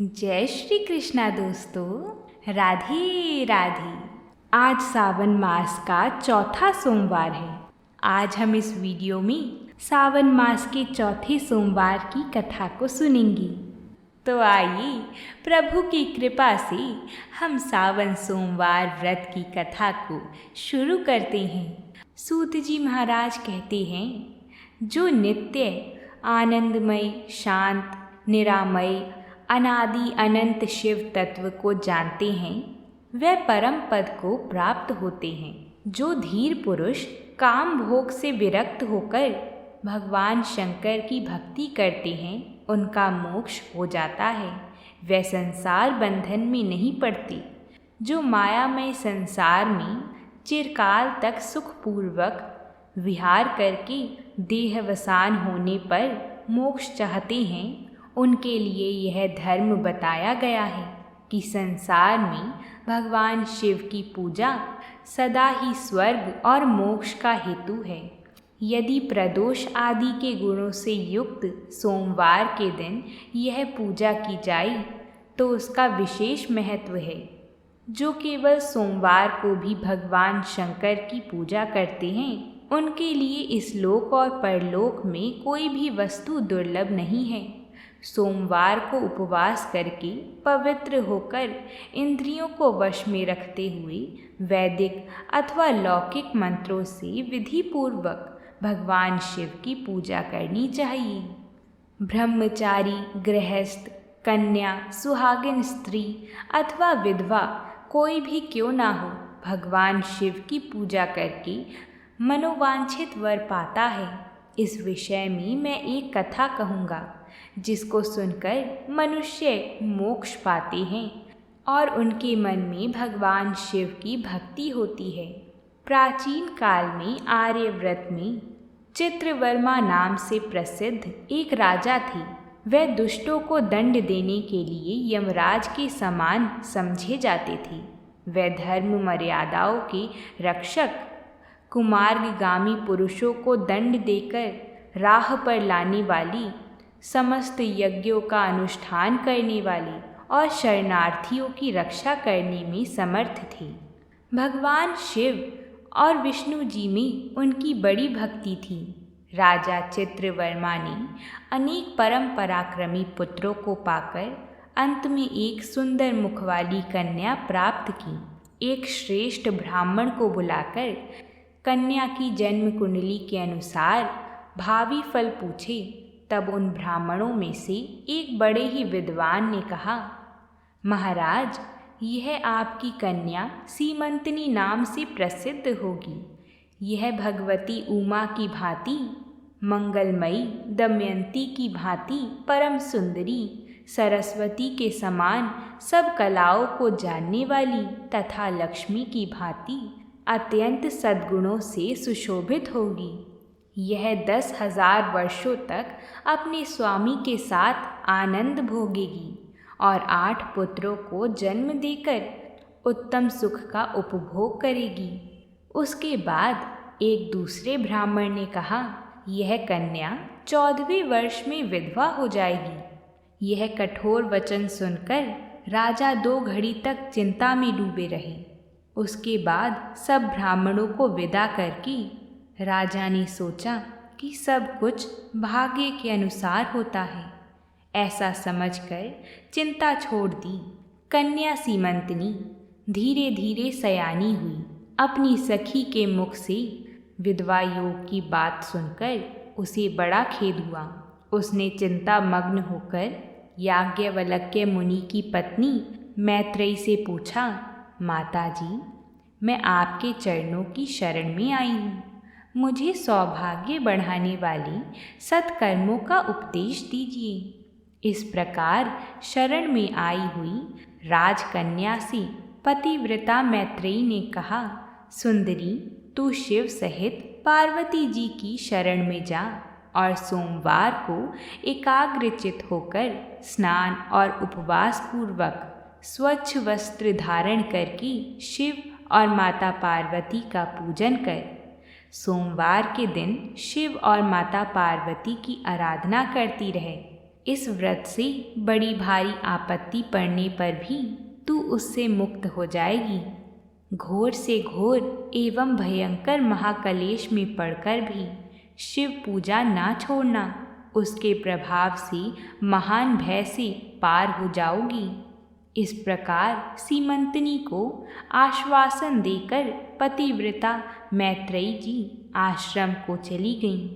जय श्री कृष्णा दोस्तों, राधे राधे। आज सावन मास का चौथा सोमवार है। आज हम इस वीडियो में सावन मास के चौथे सोमवार की कथा को सुनेंगे। तो आइए प्रभु की कृपा से हम सावन सोमवार व्रत की कथा को शुरू करते हैं। सूत जी महाराज कहते हैं, जो नित्य आनंदमय, शांत, निरामय, अनादि अनंत शिव तत्व को जानते हैं, वे परम पद को प्राप्त होते हैं। जो धीर पुरुष काम भोग से विरक्त होकर भगवान शंकर की भक्ति करते हैं, उनका मोक्ष हो जाता है। वे संसार बंधन में नहीं पड़ते। जो मायामय संसार में चिरकाल तक सुखपूर्वक विहार करके देहवसान होने पर मोक्ष चाहते हैं, उनके लिए यह धर्म बताया गया है कि संसार में भगवान शिव की पूजा सदा ही स्वर्ग और मोक्ष का हेतु है। यदि प्रदोष आदि के गुणों से युक्त सोमवार के दिन यह पूजा की जाए तो उसका विशेष महत्व है। जो केवल सोमवार को भी भगवान शंकर की पूजा करते हैं, उनके लिए इस लोक और परलोक में कोई भी वस्तु दुर्लभ नहीं है। सोमवार को उपवास करके पवित्र होकर इंद्रियों को वश में रखते हुए वैदिक अथवा लौकिक मंत्रों से विधिपूर्वक भगवान शिव की पूजा करनी चाहिए। ब्रह्मचारी, गृहस्थ, कन्या, सुहागिन स्त्री अथवा विधवा कोई भी क्यों ना हो, भगवान शिव की पूजा करके मनोवांछित वर पाता है। इस विषय में मैं एक कथा कहूँगा, जिसको सुनकर मनुष्य मोक्ष पाते हैं और उनके मन में भगवान शिव की भक्ति होती है। प्राचीन काल में आर्यव्रत में चित्रवर्मा नाम से प्रसिद्ध एक राजा थे। वह दुष्टों को दंड देने के लिए यमराज के समान समझे जाते थे। वह धर्म मर्यादाओं के रक्षक, कुमार्गगामी पुरुषों को दंड देकर राह पर लाने वाली, समस्त यज्ञों का अनुष्ठान करने वाले और शरणार्थियों की रक्षा करने में समर्थ थे। भगवान शिव और विष्णु जी में उनकी बड़ी भक्ति थी। राजा चित्रवर्मा ने अनेक परम पराक्रमी पुत्रों को पाकर अंत में एक सुंदर मुख वाली कन्या प्राप्त की। एक श्रेष्ठ ब्राह्मण को बुलाकर कन्या की जन्म कुंडली के अनुसार भावी फल पूछे। तब उन ब्राह्मणों में से एक बड़े ही विद्वान ने कहा, महाराज, यह आपकी कन्या सीमंतनी नाम से प्रसिद्ध होगी। यह भगवती उमा की भांति मंगलमयी, दमयंती की भांति परम सुंदरी, सरस्वती के समान सब कलाओं को जानने वाली तथा लक्ष्मी की भांति अत्यंत सद्गुणों से सुशोभित होगी। यह 10,000 वर्षों तक अपने स्वामी के साथ आनंद भोगेगी और 8 पुत्रों को जन्म देकर उत्तम सुख का उपभोग करेगी। उसके बाद एक दूसरे ब्राह्मण ने कहा, यह कन्या 14वें वर्ष में विधवा हो जाएगी। यह कठोर वचन सुनकर राजा 2 घड़ी तक चिंता में डूबे रहे। उसके बाद सब ब्राह्मणों को विदा करके राजा ने सोचा कि सब कुछ भाग्य के अनुसार होता है। ऐसा समझकर चिंता छोड़ दी। कन्या सीमंतनी धीरे धीरे सयानी हुई। अपनी सखी के मुख से विधवा योग की बात सुनकर उसे बड़ा खेद हुआ। उसने चिंता मग्न होकर याज्ञवल्क्य मुनि की पत्नी मैत्रेयी से पूछा, माताजी, मैं आपके चरणों की शरण में आई हूँ। मुझे सौभाग्य बढ़ाने वाले सत्कर्मों का उपदेश दीजिए। इस प्रकार शरण में आई हुई राजकन्या से पतिव्रता मैत्रेयी ने कहा, सुंदरी, तू शिव सहित पार्वती जी की शरण में जा और सोमवार को एकाग्रचित होकर स्नान और उपवास पूर्वक स्वच्छ वस्त्र धारण करके शिव और माता पार्वती का पूजन कर। सोमवार के दिन शिव और माता पार्वती की आराधना करती रहे। इस व्रत से बड़ी भारी आपत्ति पड़ने पर भी तू उससे मुक्त हो जाएगी। घोर से घोर एवं भयंकर महाकलेश में पड़कर भी शिव पूजा ना छोड़ना। उसके प्रभाव से महान भय से पार हो जाओगी। इस प्रकार सीमंतनी को आश्वासन देकर पतिव्रता मैत्रेयी जी आश्रम को चली गईं।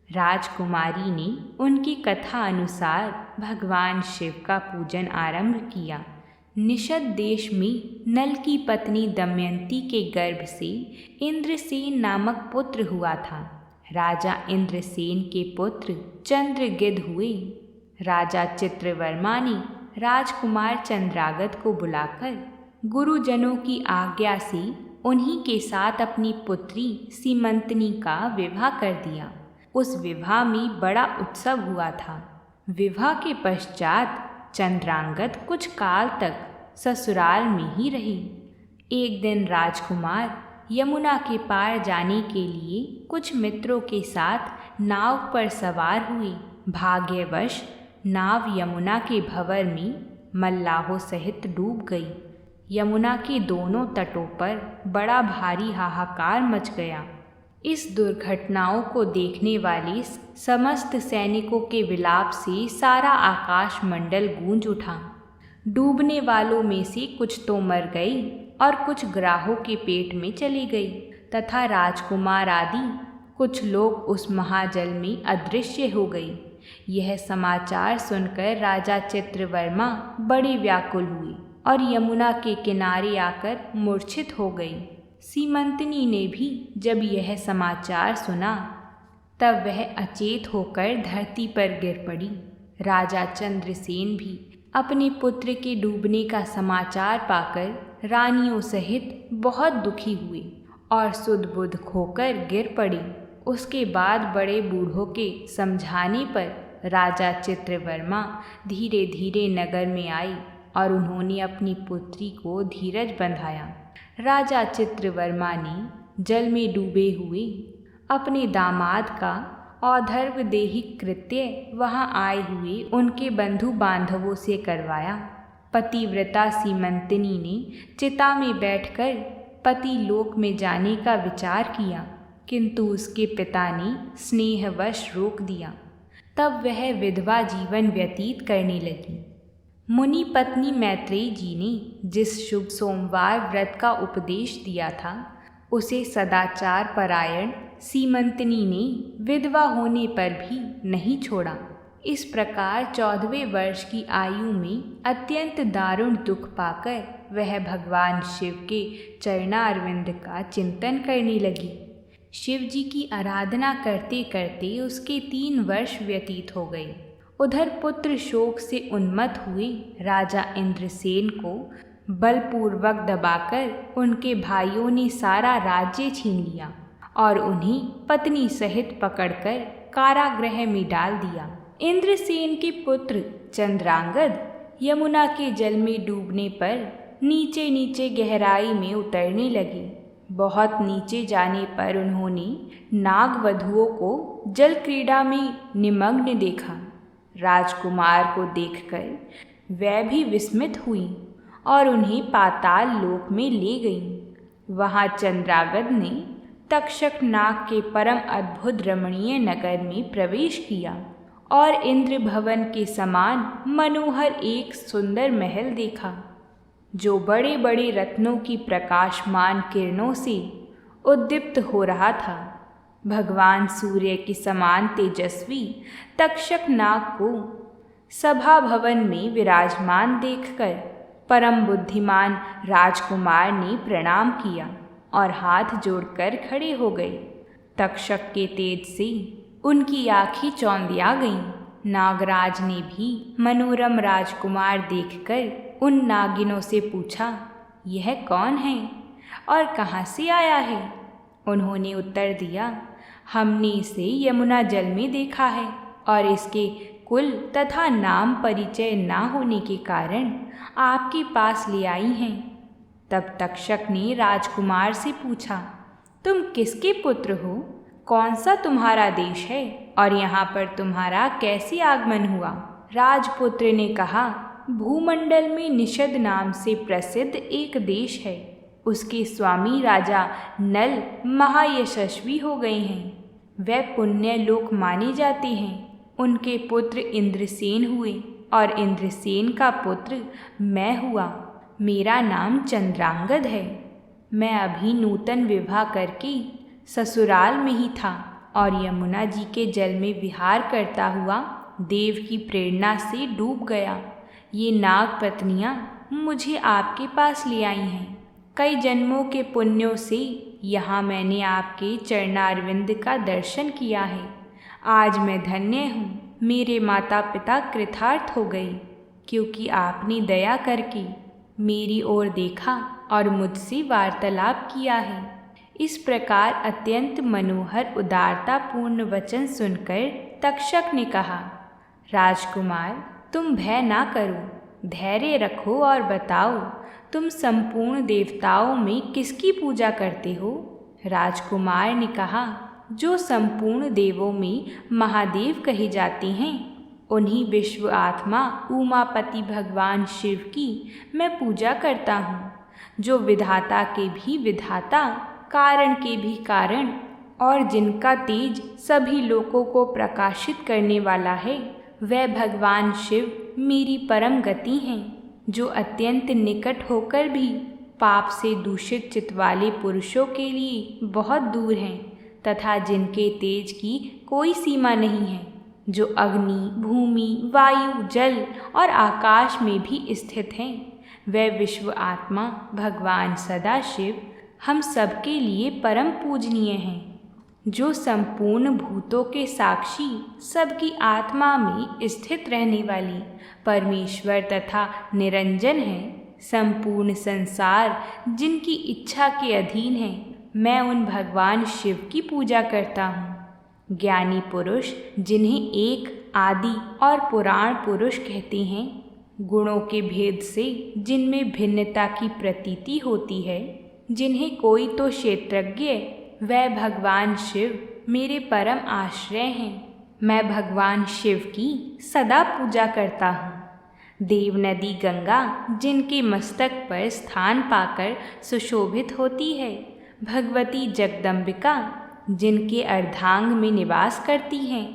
राजकुमारी ने उनकी कथा अनुसार भगवान शिव का पूजन आरंभ किया। निषद देश में नल की पत्नी दमयंती के गर्भ से इंद्रसेन नामक पुत्र हुआ था। राजा इंद्रसेन के पुत्र चंद्रगिद्ध हुए। राजा चित्रवर्मा ने राजकुमार चंद्रागत को बुलाकर गुरुजनों की आज्ञा से उन्हीं के साथ अपनी पुत्री सीमंतनी का विवाह कर दिया। उस विवाह में बड़ा उत्सव हुआ था। विवाह के पश्चात चंद्रांगद कुछ काल तक ससुराल में ही रही। एक दिन राजकुमार यमुना के पार जाने के लिए कुछ मित्रों के साथ नाव पर सवार हुए। भाग्यवश नाव यमुना के भंवर में मल्लाहों सहित डूब गई। यमुना के दोनों तटों पर बड़ा भारी हाहाकार मच गया। इस दुर्घटनाओं को देखने वाले समस्त सैनिकों के विलाप से सारा आकाश मंडल गूंज उठा। डूबने वालों में से कुछ तो मर गई और कुछ ग्राहों के पेट में चली गई तथा राजकुमार आदि कुछ लोग उस महाजल में अदृश्य हो गई। यह समाचार सुनकर राजा चित्रवर्मा बड़े व्याकुल हुए और यमुना के किनारे आकर मूर्छित हो गई। सीमंतनी ने भी जब यह समाचार सुना तब वह अचेत होकर धरती पर गिर पड़ी। राजा चंद्रसेन भी अपने पुत्र के डूबने का समाचार पाकर रानियों सहित बहुत दुखी हुए और सुध-बुध खोकर गिर पड़े। उसके बाद बड़े बूढ़ों के समझाने पर राजा चित्रवर्मा धीरे धीरे नगर में आए और उन्होंने अपनी पुत्री को धीरज बंधाया। राजा चित्रवर्मा ने जल में डूबे हुए अपने दामाद का औधर्वदेहिक कृत्य वहां आए हुए उनके बंधु बांधवों से करवाया। पतिव्रता सीमंतनी ने चिता में बैठकर पति लोक में जाने का विचार किया, किंतु उसके पिता ने स्नेहवश रोक दिया। तब वह विधवा जीवन व्यतीत करने लगी। मुनि पत्नी मैत्रेयी जी ने जिस शुभ सोमवार व्रत का उपदेश दिया था उसे सदाचार परायण सीमंतनी ने विधवा होने पर भी नहीं छोड़ा। इस प्रकार 14वें वर्ष की आयु में अत्यंत दारुण दुख पाकर वह भगवान शिव के चरणारविंद का चिंतन करने लगी। शिव जी की आराधना करते करते उसके 3 वर्ष व्यतीत हो गए। उधर पुत्र शोक से उन्मत्त हुए राजा इंद्रसेन को बलपूर्वक दबाकर उनके भाइयों ने सारा राज्य छीन लिया और उन्हें पत्नी सहित पकड़कर कारागृह में डाल दिया। इंद्रसेन के पुत्र चंद्रांगद यमुना के जल में डूबने पर नीचे नीचे गहराई में उतरने लगे। बहुत नीचे जाने पर उन्होंने नागवधुओं को जल क्रीड़ा में निमग्न देखा। राजकुमार को देखकर वह भी विस्मित हुई और उन्हें पाताल लोक में ले गईं। वहाँ चंद्रागद ने तक्षक नाग के परम अद्भुत रमणीय नगर में प्रवेश किया और इंद्र भवन के समान मनोहर एक सुंदर महल देखा, जो बड़े बड़े रत्नों की प्रकाशमान किरणों से उद्दीप्त हो रहा था। भगवान सूर्य के समान तेजस्वी तक्षक नाग को सभा भवन में विराजमान देखकर परम बुद्धिमान राजकुमार ने प्रणाम किया और हाथ जोड़कर खड़े हो गए। तक्षक के तेज से उनकी आँखें चौंधिया गईं। नागराज ने भी मनोरम राजकुमार देखकर उन नागिनों से पूछा, यह कौन है और कहाँ से आया है? उन्होंने उत्तर दिया, हमने इसे यमुना जल में देखा है और इसके कुल तथा नाम परिचय ना होने के कारण आपके पास ले आई हैं। तब तक्षक ने राजकुमार से पूछा, तुम किसके पुत्र हो? कौन सा तुम्हारा देश है और यहाँ पर तुम्हारा कैसे आगमन हुआ? राजपुत्र ने कहा, भूमंडल में निषद नाम से प्रसिद्ध एक देश है। उसके स्वामी राजा नल महायशस्वी हो गए हैं। वे पुण्य लोक माने जाते हैं। उनके पुत्र इंद्रसेन हुए और इंद्रसेन का पुत्र मैं हुआ। मेरा नाम चंद्रांगद है। मैं अभी नूतन विवाह करके ससुराल में ही था और यमुना जी के जल में विहार करता हुआ देव की प्रेरणा से डूब गया। ये नाग पत्नियां मुझे आपके पास ले आई हैं। कई जन्मों के पुण्यों से यहाँ मैंने आपके चरणारविंद का दर्शन किया है। आज मैं धन्य हूँ। मेरे माता पिता कृतार्थ हो गए, क्योंकि आपने दया करके मेरी ओर देखा और मुझसे वार्तालाप किया है। इस प्रकार अत्यंत मनोहर उदारतापूर्ण वचन सुनकर तक्षक ने कहा, राजकुमार, तुम भय ना करो, धैर्य रखो और बताओ, तुम संपूर्ण देवताओं में किसकी पूजा करते हो? राजकुमार ने कहा, जो संपूर्ण देवों में महादेव कहे जाते हैं, उन्हीं विश्व आत्मा उमापति भगवान शिव की मैं पूजा करता हूँ, जो विधाता के भी विधाता, कारण के भी कारण और जिनका तेज सभी लोकों को प्रकाशित करने वाला है। वह भगवान शिव मेरी परम गति हैं, जो अत्यंत निकट होकर भी पाप से दूषित चित्त वाले पुरुषों के लिए बहुत दूर हैं, तथा जिनके तेज की कोई सीमा नहीं है, जो अग्नि, भूमि, वायु, जल और आकाश में भी स्थित हैं। वह विश्व आत्मा भगवान सदाशिव हम सबके लिए परम पूजनीय हैं, जो संपूर्ण भूतों के साक्षी, सबकी आत्मा में स्थित रहने वाली परमेश्वर तथा निरंजन है। संपूर्ण संसार जिनकी इच्छा के अधीन है, मैं उन भगवान शिव की पूजा करता हूँ। ज्ञानी पुरुष, जिन्हें एक आदि और पुराण पुरुष कहते हैं, गुणों के भेद से जिनमें भिन्नता की प्रतीति होती है, जिन्हें कोई तो क्षेत्रज्ञ, वह भगवान शिव मेरे परम आश्रय हैं। मैं भगवान शिव की सदा पूजा करता हूँ। देव नदी गंगा जिनके मस्तक पर स्थान पाकर सुशोभित होती है, भगवती जगदम्बिका जिनके अर्धांग में निवास करती हैं,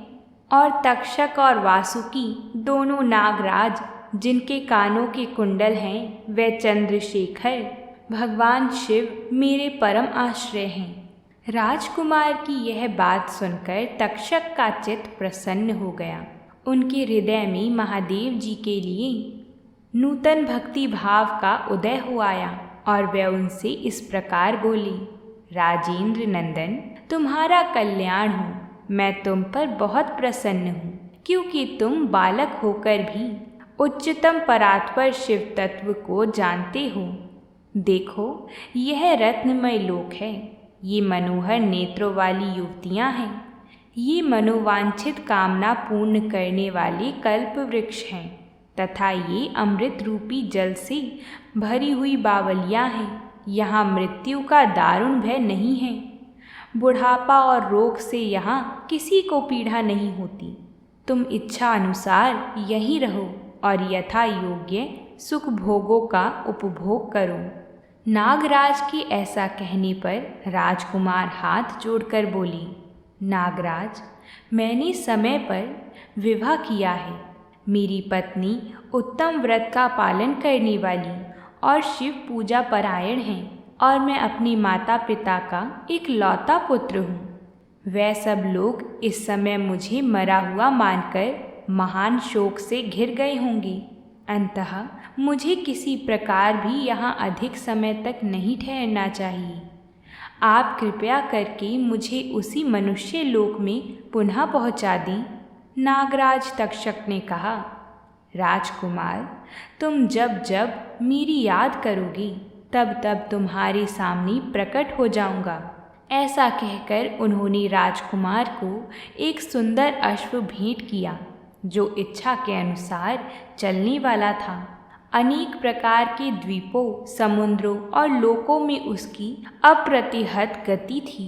और तक्षक और वासुकी दोनों नागराज जिनके कानों के कुंडल हैं, वे चंद्रशेखर भगवान शिव मेरे परम आश्रय हैं। राजकुमार की यह बात सुनकर तक्षक का चित्त प्रसन्न हो गया। उनके हृदय में महादेव जी के लिए नूतन भक्ति भाव का उदय हो आया और वे उनसे इस प्रकार बोली, राजेंद्र नंदन, तुम्हारा कल्याण हो। मैं तुम पर बहुत प्रसन्न हूँ, क्योंकि तुम बालक होकर भी उच्चतम परात्पर शिव तत्व को जानते हो। देखो, यह रत्नमय लोक है। ये मनोहर नेत्रों वाली युवतियाँ हैं। ये मनोवांछित कामना पूर्ण करने वाले कल्प वृक्ष हैं, तथा ये अमृत रूपी जल से भरी हुई बावलियाँ हैं। यहाँ मृत्यु का दारुण भय नहीं है। बुढ़ापा और रोग से यहाँ किसी को पीड़ा नहीं होती। तुम इच्छा अनुसार यहीं रहो और यथा योग्य सुख भोगों का उपभोग करो। नागराज के ऐसा कहने पर राजकुमार हाथ जोड़कर बोली, नागराज, मैंने समय पर विवाह किया है। मेरी पत्नी उत्तम व्रत का पालन करने वाली और शिव पूजा परायण है, और मैं अपने माता पिता का एक लौता पुत्र हूँ। वह सब लोग इस समय मुझे मरा हुआ मानकर महान शोक से घिर गए होंगे। अंततः मुझे किसी प्रकार भी यहाँ अधिक समय तक नहीं ठहरना चाहिए। आप कृपया करके मुझे उसी मनुष्य लोक में पुनः पहुँचा दें। नागराज तक्षक ने कहा, राजकुमार, तुम जब जब मेरी याद करोगे, तब तब तुम्हारे सामने प्रकट हो जाऊंगा। ऐसा कहकर उन्होंने राजकुमार को एक सुंदर अश्व भेंट किया, जो इच्छा के अनुसार चलने वाला था। अनेक प्रकार के द्वीपों, समुद्रों और लोकों में उसकी अप्रतिहत गति थी।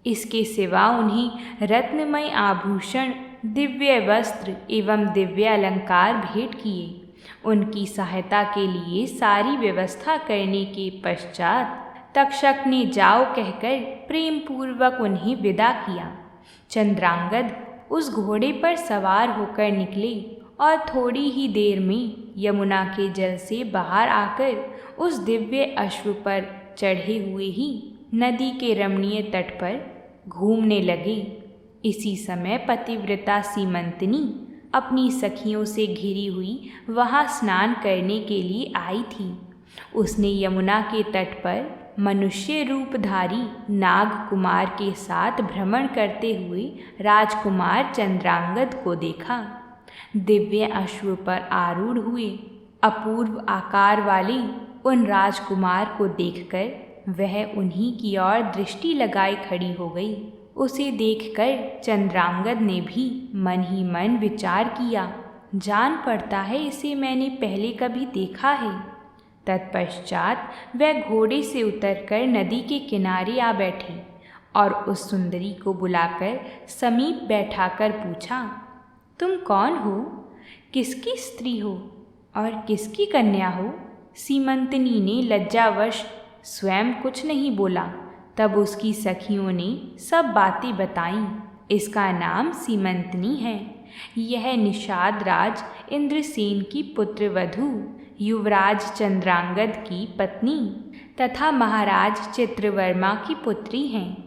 इसके सिवा उन्हें रत्नमय आभूषण दिव्य वस्त्र एवं दिव्य अलंकार भेंट किए। उनकी सहायता के लिए सारी व्यवस्था करने के पश्चात तक्षक ने जाओ कहकर प्रेम पूर्वक उन्हें विदा किया। चंद्रांगद उस घोड़े पर सवार होकर निकले और थोड़ी ही देर में यमुना के जल से बाहर आकर उस दिव्य अश्व पर चढ़े हुए ही नदी के रमणीय तट पर घूमने लगे। इसी समय पतिव्रता सीमंतनी अपनी सखियों से घिरी हुई वहाँ स्नान करने के लिए आई थी। उसने यमुना के तट पर मनुष्य रूपधारी नाग कुमार के साथ भ्रमण करते हुए राजकुमार चंद्रांगद को देखा। दिव्य अश्व पर आरूढ़ हुए अपूर्व आकार वाले उन राजकुमार को देखकर वह उन्हीं की ओर दृष्टि लगाए खड़ी हो गई। उसे देखकर चंद्रांगद ने भी मन ही मन विचार किया, जान पड़ता है इसे मैंने पहले कभी देखा है। तत्पश्चात वह घोड़े से उतरकर नदी के किनारे आ बैठी और उस सुंदरी को बुलाकर समीप बैठाकर पूछा, तुम कौन हो, किसकी स्त्री हो और किसकी कन्या हो? सीमंतनी ने लज्जावश स्वयं कुछ नहीं बोला। तब उसकी सखियों ने सब बातें बताईं। इसका नाम सीमंतनी है। यह निषाद राज इंद्रसेन की पुत्रवधू, युवराज चंद्रांगद की पत्नी तथा महाराज चित्रवर्मा की पुत्री हैं।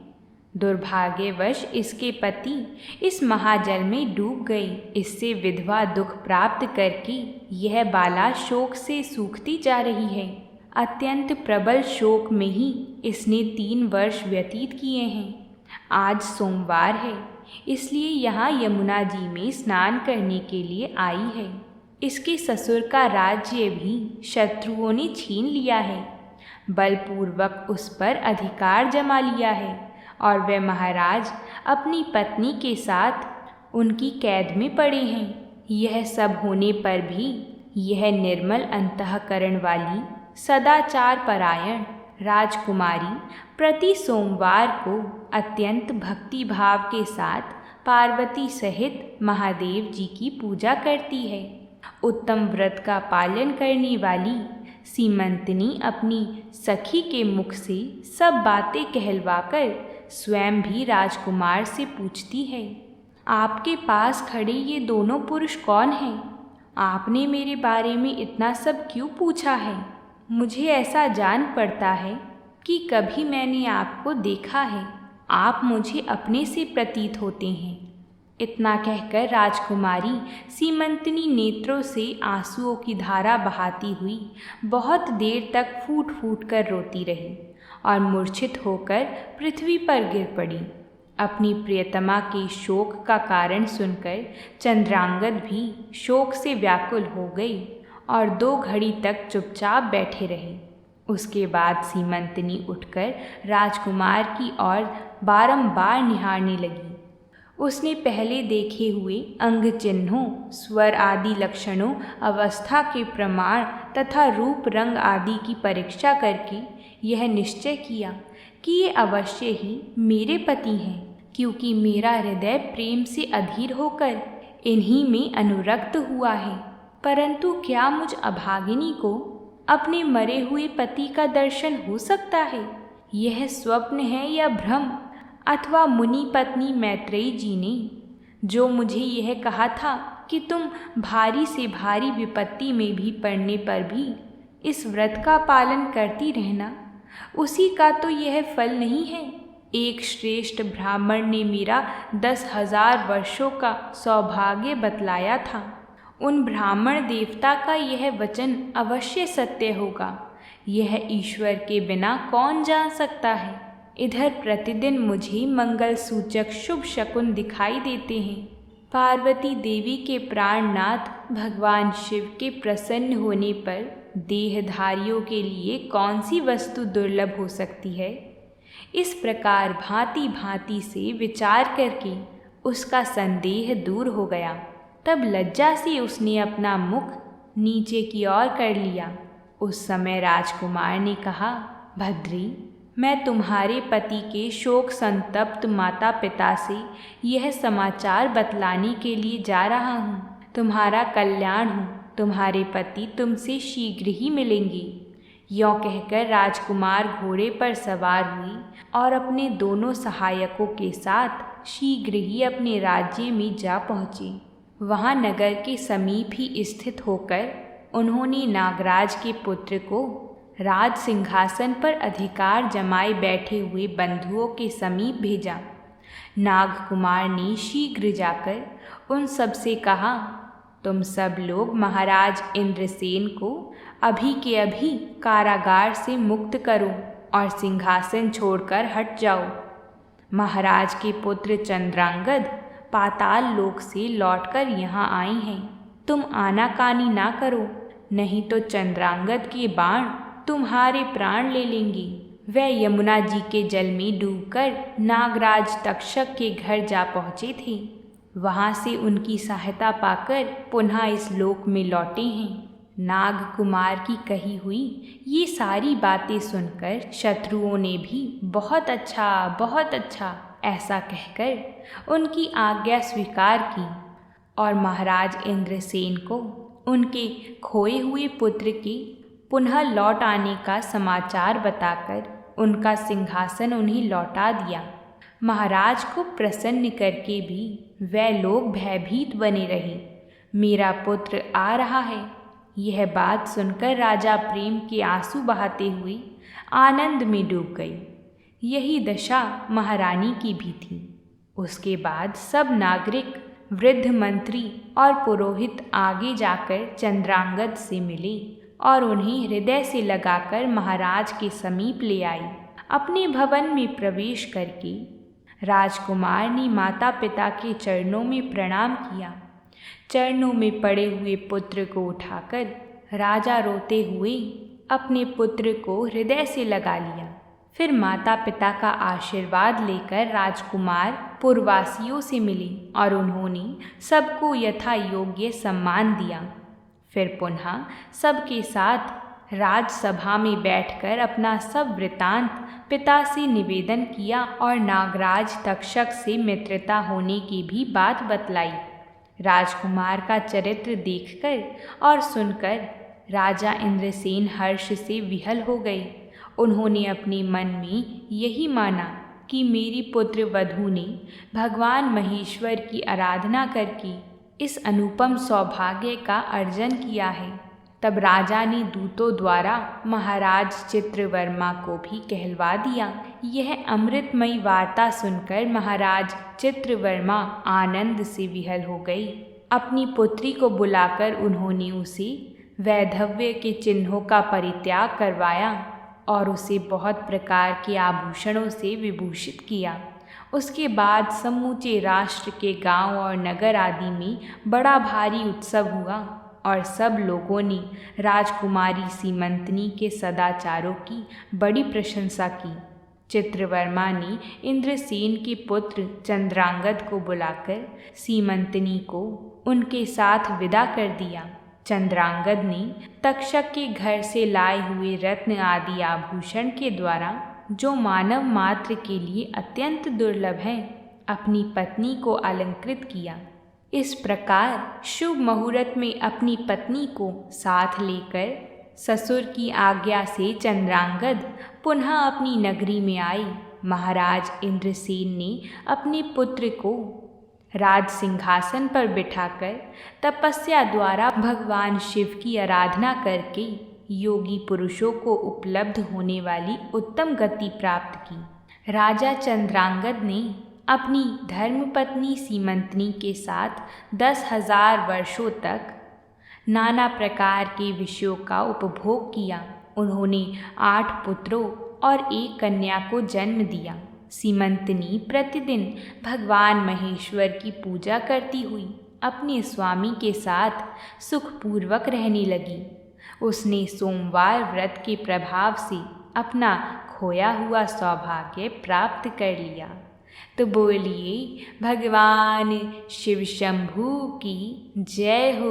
दुर्भाग्यवश इसके पति इस महाजल में डूब गए। इससे विधवा दुख प्राप्त करके यह बाला शोक से सूखती जा रही है। अत्यंत प्रबल शोक में ही इसने 3 वर्ष व्यतीत किए हैं। आज सोमवार है, इसलिए यहाँ यमुना जी में स्नान करने के लिए आई है। इसके ससुर का राज्य भी शत्रुओं ने छीन लिया है, बलपूर्वक उस पर अधिकार जमा लिया है और वे महाराज अपनी पत्नी के साथ उनकी कैद में पड़े हैं। यह सब होने पर भी यह निर्मल अंतःकरण वाली सदाचार परायण राजकुमारी प्रति सोमवार को अत्यंत भक्ति भाव के साथ पार्वती सहित महादेव जी की पूजा करती है। उत्तम व्रत का पालन करने वाली सीमंतनी अपनी सखी के मुख से सब बातें कहलवाकर स्वयं भी राजकुमार से पूछती है, आपके पास खड़े ये दोनों पुरुष कौन हैं? आपने मेरे बारे में इतना सब क्यों पूछा है? मुझे ऐसा जान पड़ता है कि कभी मैंने आपको देखा है। आप मुझे अपने से प्रतीत होते हैं। इतना कहकर राजकुमारी सीमंतनी नेत्रों से आंसुओं की धारा बहाती हुई बहुत देर तक फूट फूट कर रोती रही और मूर्छित होकर पृथ्वी पर गिर पड़ी। अपनी प्रियतमा के शोक का कारण सुनकर चंद्रांगद भी शोक से व्याकुल हो गई और 2 घड़ी तक चुपचाप बैठे रहे। उसके बाद सीमंतनी उठकर राजकुमार की ओर बारंबार निहारने लगी। उसने पहले देखे हुए अंग चिन्हों, स्वर आदि लक्षणों, अवस्था के प्रमाण तथा रूप रंग आदि की परीक्षा करके यह निश्चय किया कि ये अवश्य ही मेरे पति हैं, क्योंकि मेरा हृदय प्रेम से अधीर होकर इन्हीं में अनुरक्त हुआ है। परंतु क्या मुझ अभागिनी को अपने मरे हुए पति का दर्शन हो सकता है? यह स्वप्न है या भ्रम? अथवा मुनि पत्नी मैत्रेयी जी ने जो मुझे यह कहा था कि तुम भारी से भारी विपत्ति में भी पड़ने पर भी इस व्रत का पालन करती रहना, उसी का तो यह फल नहीं है। एक श्रेष्ठ ब्राह्मण ने मेरा 10,000 वर्षों का सौभाग्य बतलाया था। उन ब्राह्मण देवता का यह वचन अवश्य सत्य होगा। यह ईश्वर के बिना कौन जान सकता है। इधर प्रतिदिन मुझे मंगल सूचक शुभ शकुन दिखाई देते हैं। पार्वती देवी के प्राणनाथ भगवान शिव के प्रसन्न होने पर देहधारियों के लिए कौन सी वस्तु दुर्लभ हो सकती है? इस प्रकार भांति भांति से विचार करके उसका संदेह दूर हो गया। तब लज्जा से उसने अपना मुख नीचे की ओर कर लिया। उस समय राजकुमार ने कहा, भद्री, मैं तुम्हारे पति के शोक संतप्त माता पिता से यह समाचार बतलाने के लिए जा रहा हूँ। तुम्हारा कल्याण हो, तुम्हारे पति तुमसे शीघ्र ही मिलेंगे। यों कहकर राजकुमार घोड़े पर सवार हुई और अपने दोनों सहायकों के साथ शीघ्र ही अपने राज्य में जा पहुँचे। वहाँ नगर के समीप ही स्थित होकर उन्होंने नागराज के पुत्र को राज सिंहासन पर अधिकार जमाए बैठे हुए बंधुओं के समीप भेजा। नागकुमार ने शीघ्र जाकर उन सब से कहा, तुम सब लोग महाराज इंद्रसेन को अभी के अभी कारागार से मुक्त करो और सिंहासन छोड़कर हट जाओ। महाराज के पुत्र चंद्रांगद पाताल लोक से लौटकर यहाँ आए हैं। तुम आनाकानी ना करो, नहीं तो चंद्रांगद के बाण तुम्हारे प्राण ले लेंगे। वह यमुना जी के जल में डूबकर नागराज तक्षक के घर जा पहुँचे थे। वहाँ से उनकी सहायता पाकर पुनः इस लोक में लौटे हैं। नाग कुमार की कही हुई ये सारी बातें सुनकर शत्रुओं ने भी बहुत अच्छा ऐसा कहकर उनकी आज्ञा स्वीकार की और महाराज इंद्रसेन को उनके खोए हुए पुत्र के पुनः लौट आने का समाचार बताकर उनका सिंहासन उन्हें लौटा दिया। महाराज को प्रसन्न करके भी वह लोग भयभीत बने रहे। मेरा पुत्र आ रहा है, यह बात सुनकर राजा प्रेम के आंसू बहाते हुए आनंद में डूब गई। यही दशा महारानी की भी थी। उसके बाद सब नागरिक, वृद्ध मंत्री और पुरोहित आगे जाकर चंद्रांगद से मिले और उन्हें हृदय से लगाकर महाराज के समीप ले आए। अपने भवन में प्रवेश करके राजकुमार ने माता पिता के चरणों में प्रणाम किया। चरणों में पड़े हुए पुत्र को उठाकर राजा रोते हुए अपने पुत्र को हृदय से लगा लिया। फिर माता पिता का आशीर्वाद लेकर राजकुमार पुरवासियों से मिले और उन्होंने सबको यथा योग्य सम्मान दिया। फिर पुनः सबके साथ राजसभा में बैठकर अपना सब वृतांत पिता से निवेदन किया और नागराज तक्षक से मित्रता होने की भी बात बतलाई। राजकुमार का चरित्र देखकर और सुनकर राजा इंद्रसेन हर्ष से विहल हो गए। उन्होंने अपने मन में यही माना कि मेरी पुत्र वधू ने भगवान महेश्वर की आराधना करके इस अनुपम सौभाग्य का अर्जन किया है। तब राजा ने दूतों द्वारा महाराज चित्रवर्मा को भी कहलवा दिया। यह अमृतमयी वार्ता सुनकर महाराज चित्रवर्मा आनंद से विहल हो गई। अपनी पुत्री को बुलाकर उन्होंने उसे वैधव्य के चिन्हों का परित्याग करवाया और उसे बहुत प्रकार के आभूषणों से विभूषित किया। उसके बाद समूचे राष्ट्र के गांव और नगर आदि में बड़ा भारी उत्सव हुआ और सब लोगों ने राजकुमारी सीमंतनी के सदाचारों की बड़ी प्रशंसा की। चित्रवर्मा ने इंद्रसेन के पुत्र चंद्रांगद को बुलाकर सीमंतनी को उनके साथ विदा कर दिया। चंद्रांगद ने तक्षक के घर से लाए हुए रत्न आदि आभूषण के द्वारा, जो मानव मात्र के लिए अत्यंत दुर्लभ है, अपनी पत्नी को अलंकृत किया। इस प्रकार शुभ मुहूर्त में अपनी पत्नी को साथ लेकर ससुर की आज्ञा से चंद्रांगद पुनः अपनी नगरी में आई। महाराज इंद्रसेन ने अपने पुत्र को राज सिंहासन पर बिठाकर तपस्या द्वारा भगवान शिव की आराधना करके योगी पुरुषों को उपलब्ध होने वाली उत्तम गति प्राप्त की। राजा चंद्रांगद ने अपनी धर्मपत्नी सीमंतनी के साथ 10,000 वर्षों तक नाना प्रकार के विषयों का उपभोग किया। उन्होंने 8 पुत्रों और 1 कन्या को जन्म दिया। सीमंतनी प्रतिदिन भगवान महेश्वर की पूजा करती हुई अपने स्वामी के साथ सुखपूर्वक रहने लगी। उसने सोमवार व्रत के प्रभाव से अपना खोया हुआ सौभाग्य प्राप्त कर लिया। तो बोलिए भगवान शिव शंभू की जय हो।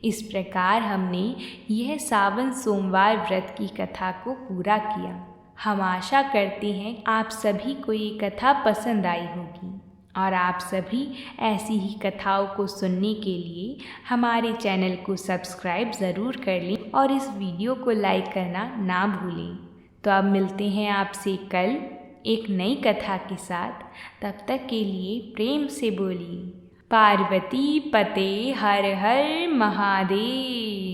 इस प्रकार हमने यह सावन सोमवार व्रत की कथा को पूरा किया। हम आशा करते हैं आप सभी को ये कथा पसंद आई होगी और आप सभी ऐसी ही कथाओं को सुनने के लिए हमारे चैनल को सब्सक्राइब ज़रूर कर लें और इस वीडियो को लाइक करना ना भूलें। तो अब मिलते हैं आपसे कल एक नई कथा के साथ। तब तक के लिए प्रेम से बोलिए पार्वती पते हर हर महादेव।